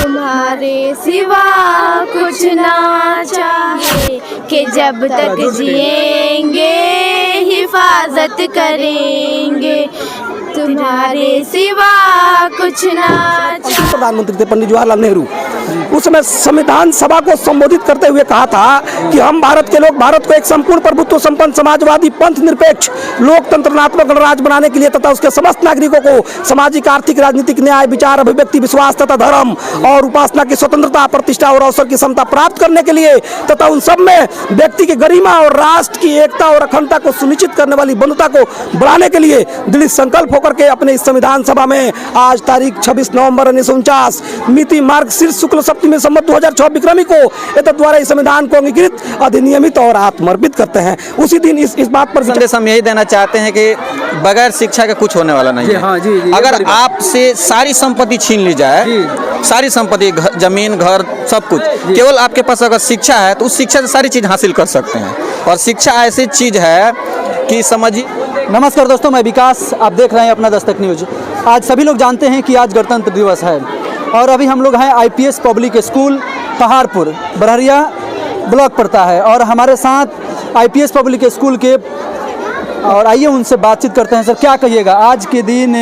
तुम्हारे सिवा कुछ ना चाहे कि जब तक जिएंगे हिफाजत करेंगे, तुम्हारे सिवा कुछ ना चाहे। प्रधानमंत्री थे पंडित जवाहरलाल नेहरू, उस समय संविधान सभा को संबोधित करते हुए कहा था कि हम भारत के लोग भारत को एक संपूर्ण प्रभुत्व संपन्न समाजवादी पंथ निरपेक्ष लोकतंत्रनात्मक गणराज्य बनाने के लिए तथा उसके समस्त नागरिकों को सामाजिक आर्थिक राजनीतिक न्याय विचार अभिव्यक्ति विश्वास तथा धर्म और उपासना की स्वतंत्रता प्रतिष्ठा और अवसर की समता प्राप्त करने के लिए तथा उन सब में व्यक्ति की गरिमा और राष्ट्र की एकता और अखंडता को सुनिश्चित करने वाली बंधुता को बढ़ाने के लिए दृढ़ संकल्प होकर के अपने इस संविधान सभा में आज तारीख 26 नवंबर 1949 मिति मार्गशीर्ष शुक्ल सप्तमी संवत 2006 विक्रमी को एतद् द्वारा इस संविधान को अंगीकृत अधिनियमित और आत्मर्पित करते हैं। उसी दिन इस बात पर संदेश हम यही देना चाहते हैं कि बगैर शिक्षा के कुछ होने वाला नहीं है। हाँ, जी, अगर आपसे सारी संपत्ति छीन ली जाए, सारी संपत्ति जमीन घर सब कुछ, केवल आपके पास अगर शिक्षा है तो उस शिक्षा से सारी चीज हासिल कर सकते हैं। और शिक्षा ऐसी चीज है कि समझिए। नमस्कार दोस्तों, मैं विकास, आप देख रहे हैं अपना दस्तक न्यूज। आज सभी लोग जानते हैं कि आज गणतंत्र दिवस है और अभी हम लोग हैं IPS public school Paharpur, Barharia block पड़ता है और हमारे साथ IPS पब्लिक स्कूल के, और आइए उनसे बातचीत करते हैं। सर, क्या कहिएगा, आज के दिन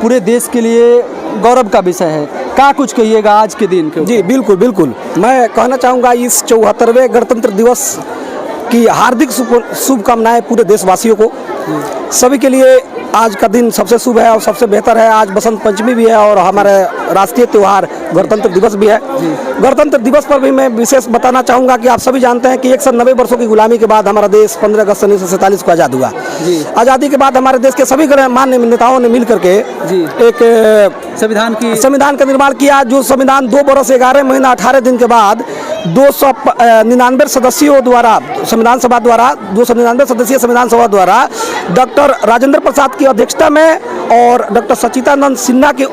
पूरे देश के लिए गौरव का विषय है, क्या कुछ कहिएगा आज के दिन के? जी बिल्कुल बिल्कुल, मैं कहना चाहूँगा इस 74वें गणतंत्र दिवस की हार्दिक शुभकामनाएं पूरे देशवासियों को। सभी के लिए आज का दिन सबसे शुभ है और सबसे बेहतर है। आज बसंत पंचमी भी है और हमारे राष्ट्रीय त्यौहार गणतंत्र दिवस भी है। गणतंत्र दिवस पर भी मैं विशेष बताना चाहूँगा कि आप सभी जानते हैं कि 190 वर्षों की गुलामी के बाद हमारा देश 15 अगस्त 1947 को आज़ाद हुआ। आज़ादी के बाद हमारे देश के सभी मान्य नेताओं ने मिल करके एक संविधान का निर्माण किया, जो संविधान 2 बरस 11 महीना 18 दिन के बाद 299 सदस्यों द्वारा संविधान सभा द्वारा 299 सदस्यीय संविधान सभा द्वारा डॉक्टर राजेंद्र प्रसाद की अध्यक्षता में और डॉक्टर सच्चिदानंद सिन्हा की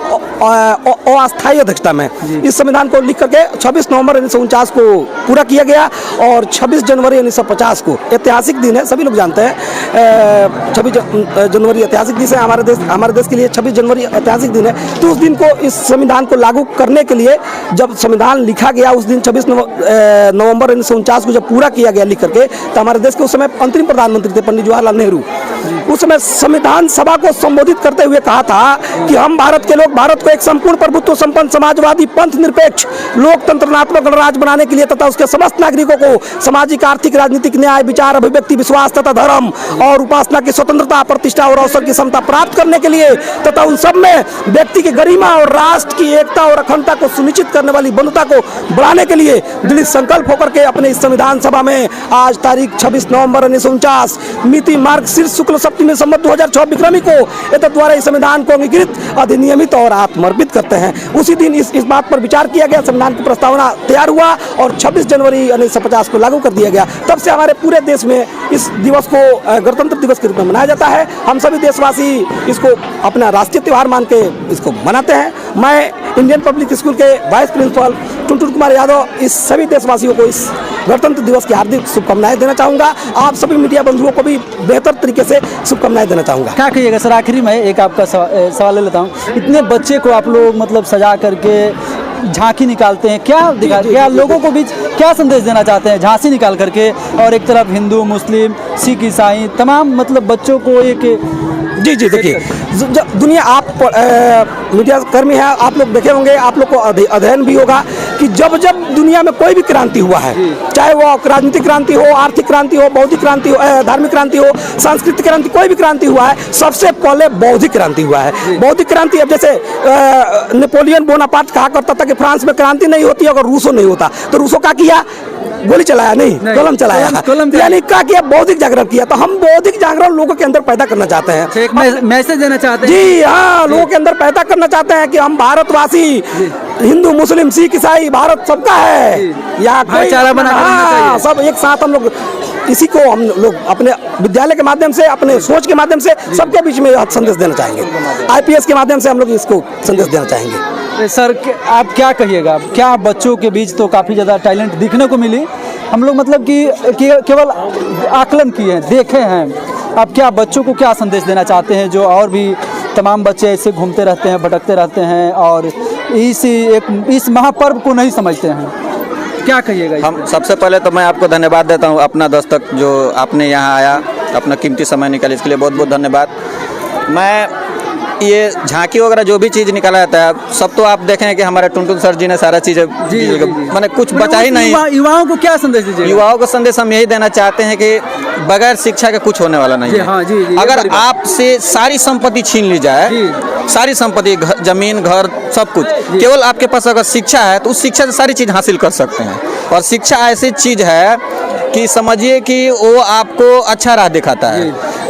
अस्थायी अध्यक्षता में इस संविधान को लिख करके 26 नवंबर 1949 को पूरा किया गया और 26 जनवरी 1950 को ऐतिहासिक दिन है, सभी लोग जानते हैं। 26 जनवरी ऐतिहासिक दिन है हमारे देश के लिए। 26 जनवरी ऐतिहासिक दिन है, तो उस दिन को इस संविधान को लागू करने के लिए जब संविधान लिखा गया उस दिन 26 नवंबर 1949 को जब पूरा किया गया लिख करके, तो हमारे देश के उस समय अंतरिम प्रधानमंत्री थे पंडित जवाहरलाल नेहरू। उस समय संविधान सभा को संबोधित करते हुए कहा था कि हम भारत के लोग भारत को एक संपूर्ण प्रभुत्व संपन्न समाजवादी पंथ निरपेक्ष लोकतंत्रनात्मक गणराज्य बनाने के लिए तथा उसके समस्त नागरिकों को सामाजिक आर्थिक राजनीतिक न्याय विचार अभिव्यक्ति विश्वास तथा धर्म और उपासना की स्वतंत्रता प्रतिष्ठा और अवसर की समता प्राप्त करने के लिए तथा उन सब में व्यक्ति की गरिमा और राष्ट्र की एकता और अखंडता को सुनिश्चित करने वाली बंधुता को बढ़ाने के लिए दृढ़ संकल्प होकर के अपने इस संविधान सभा में आज तारीख 26 नवंबर 1949 मिति मार्गशीर्ष शुक्ल सप्तमी संवत 2006 विक्रमी को एतद् द्वारा इस संविधान को अंगीकृत अधिनियमित और आत्मर्पित करते हैं। उसी दिन इस बात पर विचार किया गया, संविधान की प्रस्तावना तैयार हुआ और 26 जनवरी 1950 को लागू कर दिया गया। तब से हमारे पूरे देश में इस दिवस को गणतंत्र दिवस के रूप में मनाया जाता है। हम सभी देशवासी इसको अपना राष्ट्रीय त्यौहार मान के इसको मनाते हैं। मैं इंडियन पब्लिक स्कूल के वाइस प्रिंसिपल टुनटुन कुमार यादव इस सभी देशवासियों को इस गणतंत्र दिवस की हार्दिक शुभकामनाएं देना चाहूँगा। आप सभी मीडिया बंधुओं को भी बेहतर तरीके से शुभकामनाएं देना चाहूँगा। क्या कहिएगा सर, आखिरी में एक आपका सवाल ले लेता हूँ। इतने बच्चे को आप लोग मतलब सजा करके झांकी निकालते हैं, क्या लोगों को बीच क्या संदेश देना चाहते हैं झांसी निकाल करके? और एक तरफ हिंदू मुस्लिम सिख ईसाई तमाम मतलब बच्चों को एक जी देखिए, दुनिया आप मीडिया कर्मी हैं, आप लोग देखे होंगे, आप लोग को अध्ययन भी होगा कि जब दुनिया में कोई भी क्रांति हुआ है, चाहे वो राजनीतिक क्रांति हो, आर्थिक क्रांति हो, बौद्धिक क्रांति हो, धार्मिक क्रांति हो, सांस्कृतिक क्रांति, कोई भी क्रांति हुआ है, सबसे पहले बौद्धिक क्रांति हुआ है। बौद्धिक क्रांति, अब जैसे नेपोलियन बोनापार्ट कहा करता था कि फ्रांस में क्रांति नहीं होती अगर रूसो नहीं होता, तो रूसो क्या किया? गोली चलाया नहीं, कलम चलाया, यानी क्या किया? बौद्धिक जागरण किया। तो हम बौद्धिक जागरण लोगों के अंदर पैदा करना चाहते हैं, एक मैसेज देना चाहते हैं। जी हाँ, लोगों के अंदर पैदा करना चाहते हैं कि हम भारतवासी, हिंदू मुस्लिम सिख ईसाई, भारत सबका है, या भाईचारा बना सब एक साथ हम लोग इसी को हम लोग अपने विद्यालय के माध्यम से, अपने सोच के माध्यम से सबके बीच में संदेश देना चाहेंगे। IPS के माध्यम से हम लोग इसको संदेश देना चाहेंगे। सर, आप क्या कहिएगा, क्या बच्चों के बीच तो काफ़ी ज़्यादा टैलेंट दिखने को मिली, हम लोग मतलब कि केवल आकलन किए हैं, देखे हैं, आप क्या बच्चों को क्या संदेश देना चाहते हैं जो और भी तमाम बच्चे ऐसे घूमते रहते हैं, भटकते रहते हैं और इस महापर्व को नहीं समझते हैं। क्या कहिएगा इस हम सबसे पहले तो मैं आपको धन्यवाद देता हूँ, अपना दस्तक जो आपने यहाँ आया, अपना कीमती समय निकाले, इसके लिए बहुत बहुत धन्यवाद। मैं ये झांकी वगैरह जो भी चीज़ निकाला जाता है सब तो आप देखें कि हमारे टुनटुन सर जी ने सारा चीज़ें मैंने कुछ बचा ही नहीं। युवाओं को क्या संदेश दीजिए? युवाओं को संदेश हम यही देना चाहते हैं कि बगैर शिक्षा के कुछ होने वाला नहीं है। हाँ, जी, अगर आपसे सारी संपत्ति छीन ली जाए, सारी संपत्ति, जमीन, घर, सब कुछ, केवल आपके पास अगर शिक्षा है तो उस शिक्षा से सारी चीज़ हासिल कर सकते हैं। और शिक्षा ऐसी चीज़ है कि समझिए कि वो आपको अच्छा राह दिखाता है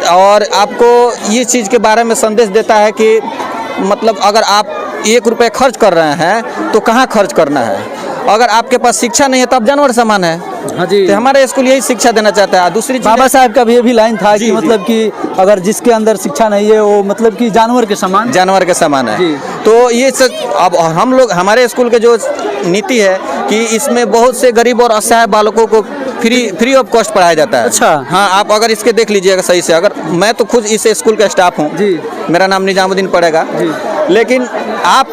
और आपको ये चीज़ के बारे में संदेश देता है कि मतलब अगर आप 1 रुपये खर्च कर रहे हैं तो कहाँ खर्च करना है। अगर आपके पास शिक्षा नहीं है तो आप जानवर समान है। हाँ जी, तो हमारे स्कूल यही शिक्षा देना चाहता है। दूसरी बाबा साहब का भी लाइन था कि मतलब कि अगर जिसके अंदर शिक्षा नहीं है वो मतलब कि जानवर के समान है। तो ये अब हम लोग, हमारे स्कूल के जो नीति है कि इसमें बहुत से गरीब और असहाय बालकों को फ्री ऑफ कॉस्ट पढ़ाया जाता है। अच्छा, हाँ, आप अगर इसके देख लीजिएगा सही से। अगर मैं तो खुद इस स्कूल का स्टाफ हूँ, मेरा नाम निजामुद्दीन पड़ेगा, लेकिन आप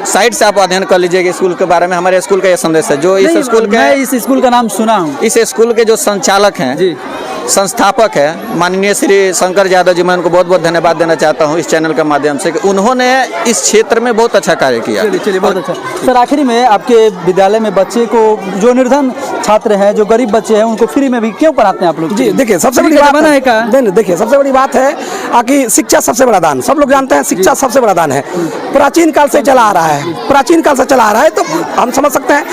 साइड से आप अध्ययन कर लीजिएगा स्कूल के बारे में। हमारे स्कूल का ये संदेश है जो इस स्कूल के, मैं इस स्कूल का नाम सुना हूँ। इस स्कूल के जो संचालक हैं, संस्थापक है माननीय श्री शंकर यादव जी, मैं उनको बहुत बहुत धन्यवाद देना चाहता हूँ इस चैनल के माध्यम से कि उन्होंने इस क्षेत्र में बहुत अच्छा कार्य किया। चलिए बहुत अच्छा। सर, आखिरी में आपके विद्यालय में बच्चे को, जो निर्धन छात्र हैं, जो गरीब बच्चे हैं, उनको फ्री में भी क्यों पढ़ाते हैं आप लोग? जी देखिए, सबसे बड़ी बात है, देखिए सबसे बड़ी बात है कि शिक्षा सबसे बड़ा दान। सब लोग जानते हैं शिक्षा सबसे बड़ा दान है, प्राचीन काल से चला आ रहा है, तो हम समझ सकते हैं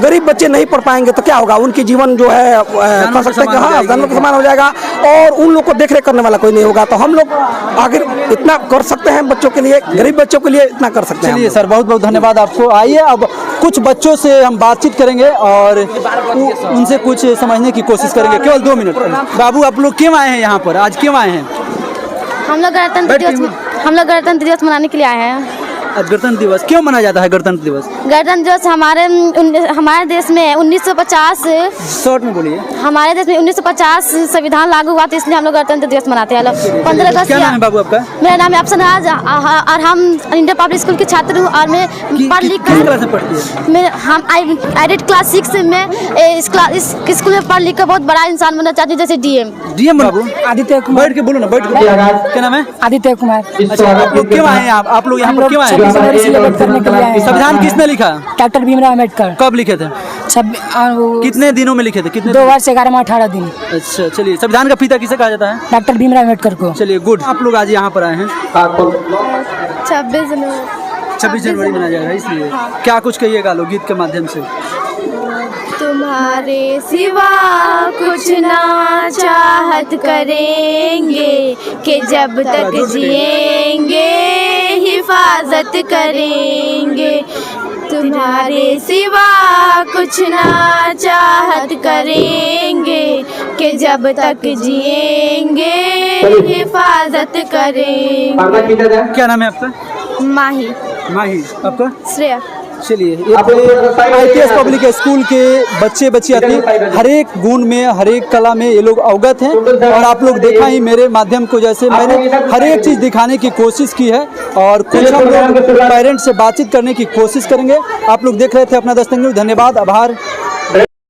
गरीब बच्चे नहीं पढ़ पाएंगे तो क्या होगा, उनकी जीवन जो है कह सकते हैं हाँ जानवर के समान हो जाएगा और उन लोग को देख रेख करने वाला कोई नहीं होगा। तो हम लोग आखिर इतना कर सकते हैं बच्चों के लिए, गरीब बच्चों के लिए इतना कर सकते हैं। चलिए सर, बहुत बहुत धन्यवाद आपको। आइए अब कुछ बच्चों से हम बातचीत करेंगे और उनसे कुछ समझने की कोशिश करेंगे। केवल 2 मिनट। बाबू, आप लोग क्यों आए हैं यहाँ पर, आज क्यों आए हैं? हम लोग गणतंत्र दिवस मनाने के लिए आए हैं। गणतंत्र दिवस क्यों मनाया जाता है? गणतंत्र दिवस हमारे देश में 1950 शॉर्ट में बोलिए। हमारे देश में 1950 संविधान लागू हुआ, तो इसलिए हम लोग गणतंत्र दिवस मनाते हैं। 15 अगस्त। क्या नाम है बाबू आपका? मेरा नाम है अफसन राज और हम इंडियन पब्लिक स्कूल के छात्र हूँ और मैं पढ़ लिख कर आई डिड क्लास 6 में इस स्कूल में पढ़ लिख कर बहुत बड़ा इंसान बनना चाहती हूँ, जैसे डीएम। बाबू आदित्य कुमार, बैठ के बोलो ना, बैठ के। क्या नाम है? आदित्य कुमार। अच्छा, आप लोग क्यों आए हैं? आप लोग यहाँ पर क्यों आए हैं? करने के लिए आए हैं। संविधान किसने लिखा? डॉक्टर भीमराव अम्बेडकर। कब लिखे थे? कितने दिनों में लिखे थे? 2 वर्ष 11 माह 18 दिन। अच्छा, चलिए। संविधान का पिता किसे कहा जाता है? डॉक्टर भीमराव अम्बेडकर को। चलिए, गुड। आप लोग आज यहाँ पर आए हैं। 26 जनवरी मनाया जाएगा, इसलिए क्या कुछ कहिएगा लोकगीत के माध्यम से? तुम्हारे सिवा कुछ ना चाहत करेंगे कि जब तक जिएंगे हिफाजत करेंगे। तुम्हारे सिवा कुछ ना चाहत करेंगे कि जब तक जिएंगे हिफाजत करेंगे। क्या नाम है आपका? माही। आपका? श्रेया। चलिए, IPS पब्लिक स्कूल के बच्चे हर एक गुण में, हर एक कला में ये लोग अवगत हैं और आप लोग देखा ही मेरे माध्यम को, जैसे मैंने हर एक चीज़ दिखाने की कोशिश की है और कुछ हम लोग पेरेंट्स से बातचीत करने की कोशिश करेंगे। आप लोग देख रहे थे अपना दस्तक न्यूज़। धन्यवाद, आभार।